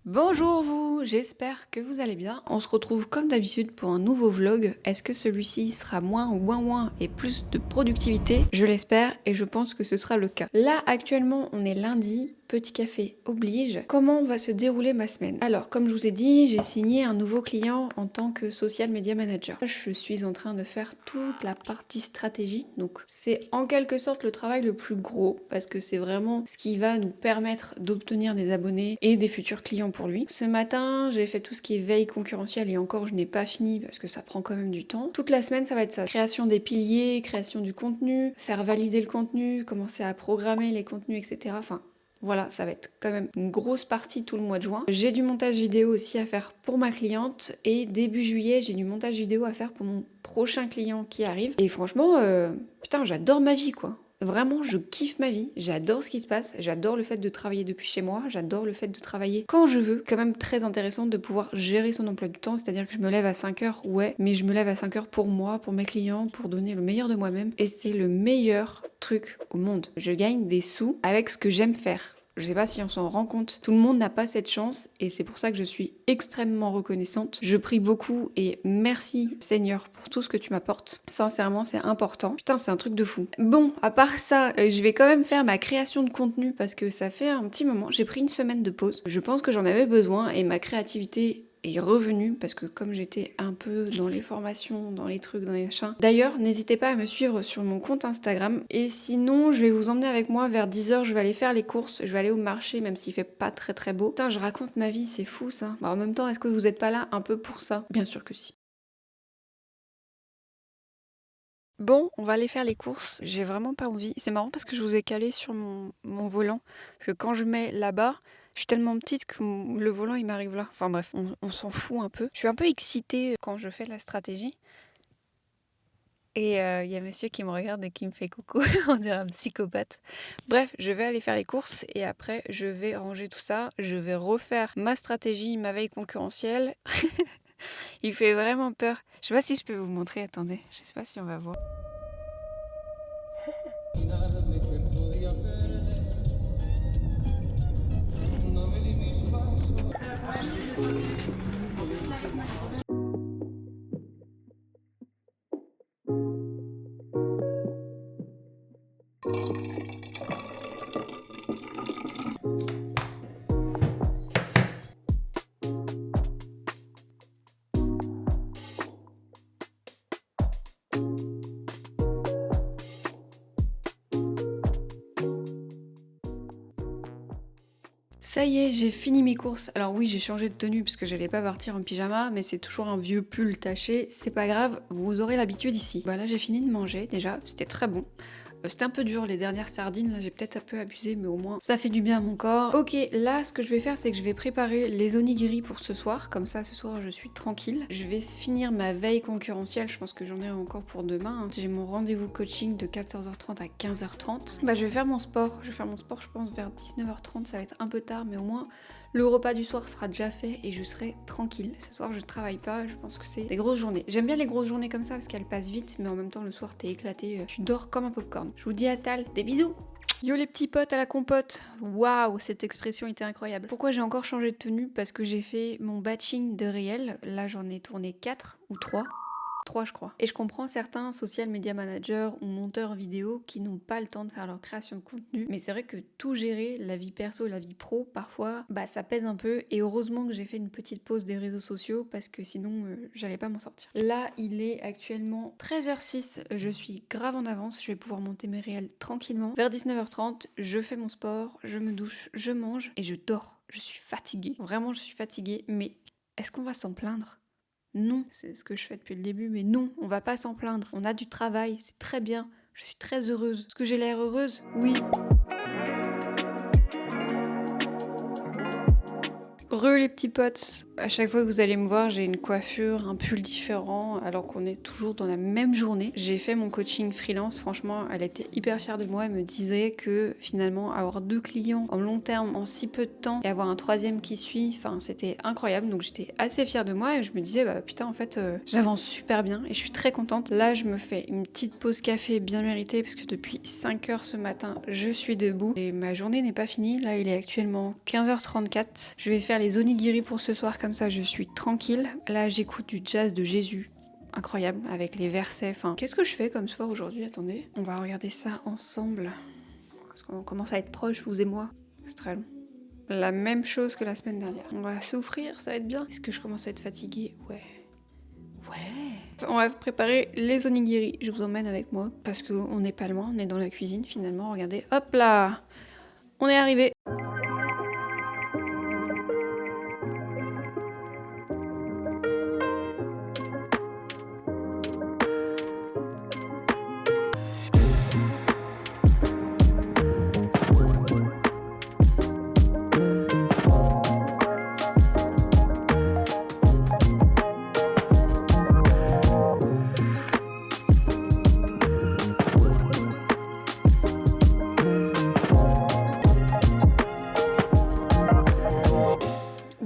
Bonjour vous, j'espère que vous allez bien. On se retrouve comme d'habitude pour un nouveau vlog. Est-ce que celui-ci sera moins et plus de productivité? Je l'espère et je pense que ce sera le cas. Là actuellement on est lundi, petit café oblige. Comment va se dérouler ma semaine? Alors comme je vous ai dit, j'ai signé un nouveau client en tant que social media manager. Je suis en train de faire toute la partie stratégie, donc c'est en quelque sorte le travail le plus gros parce que c'est vraiment ce qui va nous permettre d'obtenir des abonnés et des futurs clients pour lui. Ce matin, j'ai fait tout ce qui est veille concurrentielle et encore je n'ai pas fini parce que ça prend quand même du temps. Toute la semaine, ça va être ça. Création des piliers, création du contenu, faire valider le contenu, commencer à programmer les contenus, etc. Enfin, voilà, ça va être quand même une grosse partie tout le mois de juin. J'ai du montage vidéo aussi à faire pour ma cliente et début juillet, j'ai du montage vidéo à faire pour mon prochain client qui arrive. Et franchement, putain, j'adore ma vie quoi. Vraiment, je kiffe ma vie, j'adore ce qui se passe, j'adore le fait de travailler depuis chez moi, j'adore le fait de travailler quand je veux. Quand même très intéressant de pouvoir gérer son emploi du temps, c'est-à-dire que je me lève à 5 heures, ouais, mais je me lève à 5 heures pour moi, pour mes clients, pour donner le meilleur de moi-même. Et c'est le meilleur truc au monde. Je gagne des sous avec ce que j'aime faire. Je sais pas si on s'en rend compte. Tout le monde n'a pas cette chance et c'est pour ça que je suis extrêmement reconnaissante. Je prie beaucoup et merci Seigneur pour tout ce que tu m'apportes. Sincèrement, c'est important. Putain, c'est un truc de fou. Bon, à part ça, je vais quand même faire ma création de contenu parce que ça fait un petit moment. J'ai pris une semaine de pause. Je pense que j'en avais besoin et ma créativité est revenu parce que comme j'étais un peu dans les formations, dans les trucs, dans les machins. D'ailleurs, n'hésitez pas à me suivre sur mon compte Instagram et sinon, je vais vous emmener avec moi vers 10 h, je vais aller faire les courses, je vais aller au marché même s'il fait pas très beau. Putain, je raconte ma vie, c'est fou ça. Bah, en même temps, est-ce que vous êtes pas là un peu pour ça? Bien sûr que si. Bon, on va aller faire les courses. J'ai vraiment pas envie. C'est marrant parce que je vous ai calé sur mon volant. Parce que quand je mets là-bas, je suis tellement petite que le volant il m'arrive là. Enfin bref, on s'en fout un peu. Je suis un peu excitée quand je fais de la stratégie. Et il y a monsieur qui me regarde et qui me fait coucou. On dirait un psychopathe. Bref, je vais aller faire les courses et après je vais ranger tout ça. Je vais refaire ma stratégie, ma veille concurrentielle. Il fait vraiment peur. Je sais pas si je peux vous montrer. Attendez, je sais pas si on va voir. Ça y est, j'ai fini mes courses. Alors oui, j'ai changé de tenue parce que j'allais pas partir en pyjama, mais c'est toujours un vieux pull taché. C'est pas grave, vous aurez l'habitude ici. Bah là, j'ai fini de manger déjà, c'était très bon. C'était un peu dur les dernières sardines, là j'ai peut-être un peu abusé, mais au moins ça fait du bien à mon corps. Ok, là ce que je vais faire c'est que je vais préparer les onigiri pour ce soir, comme ça ce soir je suis tranquille. Je vais finir ma veille concurrentielle, je pense que j'en ai encore pour demain. Hein. J'ai mon rendez-vous coaching de 14h30 à 15h30. Bah je vais faire mon sport, je pense vers 19h30, ça va être un peu tard, mais au moins le repas du soir sera déjà fait et je serai tranquille. Ce soir, je travaille pas, je pense que c'est des grosses journées. J'aime bien les grosses journées comme ça parce qu'elles passent vite, mais en même temps, le soir, t'es éclaté. Tu dors comme un popcorn. Je vous dis à tal, des bisous! Yo les petits potes à la compote. Waouh, cette expression était incroyable. Pourquoi j'ai encore changé de tenue? Parce que j'ai fait mon batching de réel. Là, j'en ai tourné 4 ou 3. 3 je crois. Et je comprends certains social media managers ou monteurs vidéo qui n'ont pas le temps de faire leur création de contenu. Mais c'est vrai que tout gérer, la vie perso, la vie pro, parfois, bah ça pèse un peu. Et heureusement que j'ai fait une petite pause des réseaux sociaux parce que sinon, j'allais pas m'en sortir. Là, il est actuellement 13h06. Je suis grave en avance. Je vais pouvoir monter mes réels tranquillement. Vers 19h30, je fais mon sport, je me douche, je mange et je dors. Je suis fatiguée. Vraiment, je suis fatiguée. Mais est-ce qu'on va s'en plaindre? Non, c'est ce que je fais depuis le début, mais non, on va pas s'en plaindre. On a du travail, c'est très bien. Je suis très heureuse. Est-ce que j'ai l'air heureuse? Oui. Les petits potes, à chaque fois que vous allez me voir, j'ai une coiffure, un pull différent, alors qu'on est toujours dans la même journée. J'ai fait mon coaching freelance, franchement, elle était hyper fière de moi, elle me disait que finalement, avoir 2 clients en long terme, en si peu de temps, et avoir un 3e qui suit, enfin, c'était incroyable, donc j'étais assez fière de moi, et je me disais, bah putain, en fait, j'avance super bien, et je suis très contente. Là, je me fais une petite pause café bien méritée, parce que depuis 5 heures ce matin, je suis debout, et ma journée n'est pas finie. Là, il est actuellement 15h34. Je vais faire les onigiri pour ce soir, comme ça je suis tranquille. Là j'écoute du jazz de Jésus, incroyable, avec les versets. Enfin, qu'est-ce que je fais comme soir aujourd'hui? Attendez, on va regarder ça ensemble. Parce qu'on commence à être proches, vous et moi. C'est très long. La même chose que la semaine dernière. On va souffrir, ça va être bien. Est-ce que je commence à être fatiguée? Ouais. On va préparer les onigiri. Je vous emmène avec moi parce qu'on n'est pas loin, on est dans la cuisine finalement. Regardez, hop là, on est arrivé.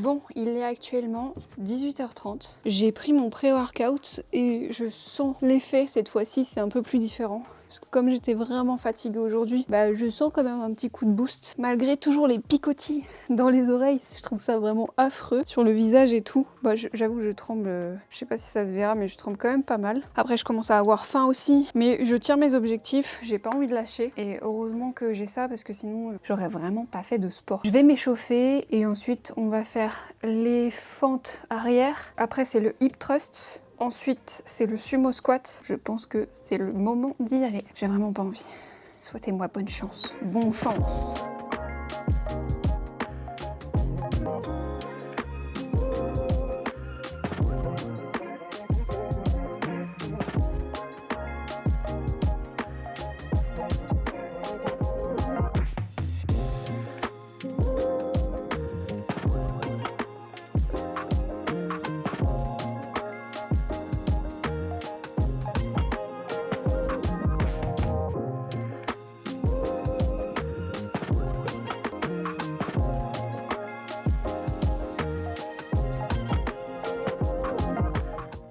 Bon, il est actuellement 18h30. J'ai pris mon pré-workout et je sens l'effet cette fois-ci, c'est un peu plus différent. Parce que comme j'étais vraiment fatiguée aujourd'hui, bah je sens quand même un petit coup de boost. Malgré toujours les picotis dans les oreilles, je trouve ça vraiment affreux. Sur le visage et tout, bah j'avoue que je tremble, je sais pas si ça se verra, mais je tremble quand même pas mal. Après je commence à avoir faim aussi, mais je tiens mes objectifs, j'ai pas envie de lâcher. Et heureusement que j'ai ça, parce que sinon j'aurais vraiment pas fait de sport. Je vais m'échauffer et ensuite on va faire les fentes arrière. Après c'est le hip thrust. Ensuite, c'est le sumo squat. Je pense que c'est le moment d'y aller. J'ai vraiment pas envie. Souhaitez-moi bonne chance. Bonne chance.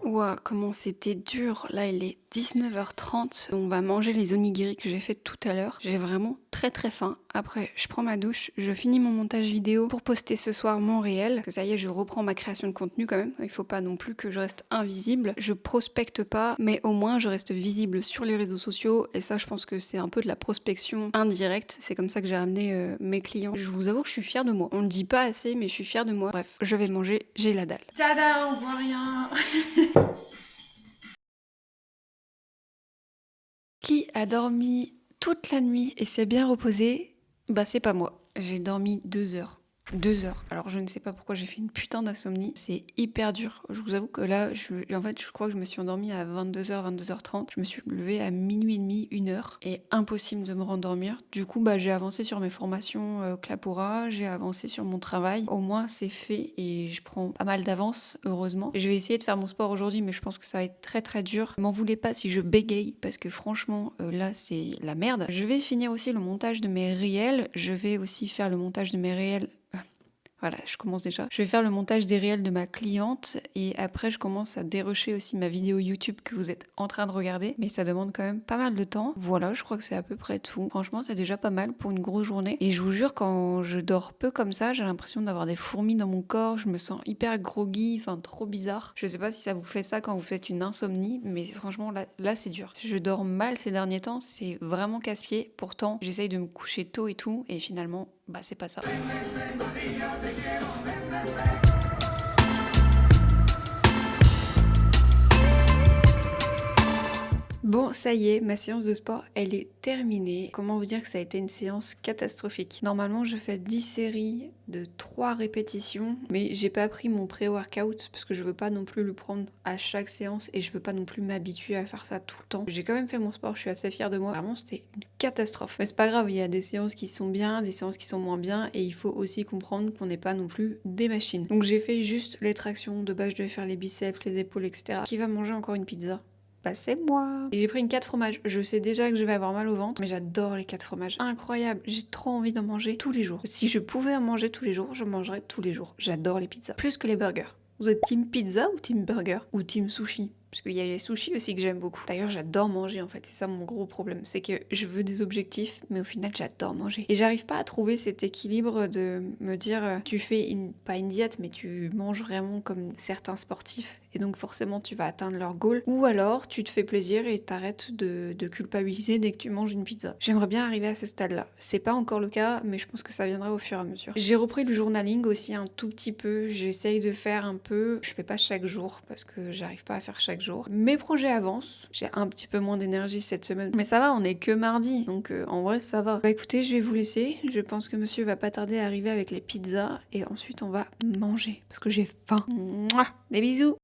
Ouah, comment c'était dur. Là, il est 19h30. On va manger les onigiri que j'ai fait tout à l'heure. J'ai vraiment très faim. Après, je prends ma douche, je finis mon montage vidéo pour poster ce soir mon réel. Parce que ça y est, je reprends ma création de contenu quand même. Il faut pas non plus que je reste invisible. Je prospecte pas, mais au moins je reste visible sur les réseaux sociaux. Et ça, je pense que c'est un peu de la prospection indirecte. C'est comme ça que j'ai ramené mes clients. Je vous avoue que je suis fière de moi. On le dit pas assez, mais je suis fière de moi. Bref, je vais manger, j'ai la dalle. Tada, on voit rien. Qui a dormi toute la nuit et s'est bien reposé? Bah c'est pas moi. J'ai dormi 2 heures. 2 heures. Alors je ne sais pas pourquoi j'ai fait une putain d'insomnie. C'est hyper dur. Je vous avoue que là, en fait, je crois que je me suis endormie à 22h, 22h30. Je me suis levée à minuit et demi, 1h. Et impossible de me rendormir. Du coup, bah j'ai avancé sur mes formations Clapora. J'ai avancé sur mon travail. Au moins, c'est fait et je prends pas mal d'avance, heureusement. Je vais essayer de faire mon sport aujourd'hui, mais je pense que ça va être très dur. M'en voulez pas si je bégaye, parce que franchement, là, c'est la merde. Je vais finir aussi le montage de mes réels. Je vais aussi faire le montage de mes réels. Voilà, je commence déjà. Je vais faire le montage des réels de ma cliente et après je commence à dérocher aussi ma vidéo YouTube que vous êtes en train de regarder. Mais ça demande quand même pas mal de temps. Voilà, je crois que c'est à peu près tout. Franchement, c'est déjà pas mal pour une grosse journée. Et je vous jure, quand je dors peu comme ça, j'ai l'impression d'avoir des fourmis dans mon corps. Je me sens hyper groggy, enfin trop bizarre. Je sais pas si ça vous fait ça quand vous faites une insomnie, mais franchement, là c'est dur. Je dors mal ces derniers temps, c'est vraiment casse-pied. Pourtant, j'essaye de me coucher tôt et tout, et finalement, bah c'est pas ça. Bon, ça y est, ma séance de sport, elle est terminée. Comment vous dire que ça a été une séance catastrophique? Normalement, je fais 10 séries de 3 répétitions, mais j'ai pas pris mon pré-workout parce que je veux pas non plus le prendre à chaque séance et je veux pas non plus m'habituer à faire ça tout le temps. J'ai quand même fait mon sport, je suis assez fière de moi. Vraiment, c'était une catastrophe. Mais c'est pas grave, il y a des séances qui sont bien, des séances qui sont moins bien et il faut aussi comprendre qu'on n'est pas non plus des machines. Donc j'ai fait juste les tractions. De base, je devais faire les biceps, les épaules, etc. Qui va manger encore une pizza? Bah c'est moi. Et j'ai pris une 4 fromages. Je sais déjà que je vais avoir mal au ventre, mais j'adore les 4 fromages. Incroyable. J'ai trop envie d'en manger tous les jours. Si je pouvais en manger tous les jours, je mangerais tous les jours. J'adore les pizzas. Plus que les burgers. Vous êtes team pizza ou team burger? Ou team sushi? Parce qu'il y a les sushis aussi que j'aime beaucoup. D'ailleurs, j'adore manger en fait. C'est ça mon gros problème. C'est que je veux des objectifs, mais au final, j'adore manger. Et j'arrive pas à trouver cet équilibre de me dire, tu fais pas une diète, mais tu manges vraiment comme certains sportifs. Et donc forcément, tu vas atteindre leur goal. Ou alors, tu te fais plaisir et t'arrêtes de culpabiliser dès que tu manges une pizza. J'aimerais bien arriver à ce stade-là. C'est pas encore le cas, mais je pense que ça viendra au fur et à mesure. J'ai repris le journaling aussi un tout petit peu. J'essaye de faire un peu. Je fais pas chaque jour parce que j'arrive pas à faire chaque jour. Mes projets avancent. J'ai un petit peu moins d'énergie cette semaine. Mais ça va, on est que mardi. Donc en vrai, ça va. Bah écoutez, je vais vous laisser. Je pense que monsieur va pas tarder à arriver avec les pizzas. Et ensuite, on va manger. Parce que j'ai faim. Mouah, des bisous.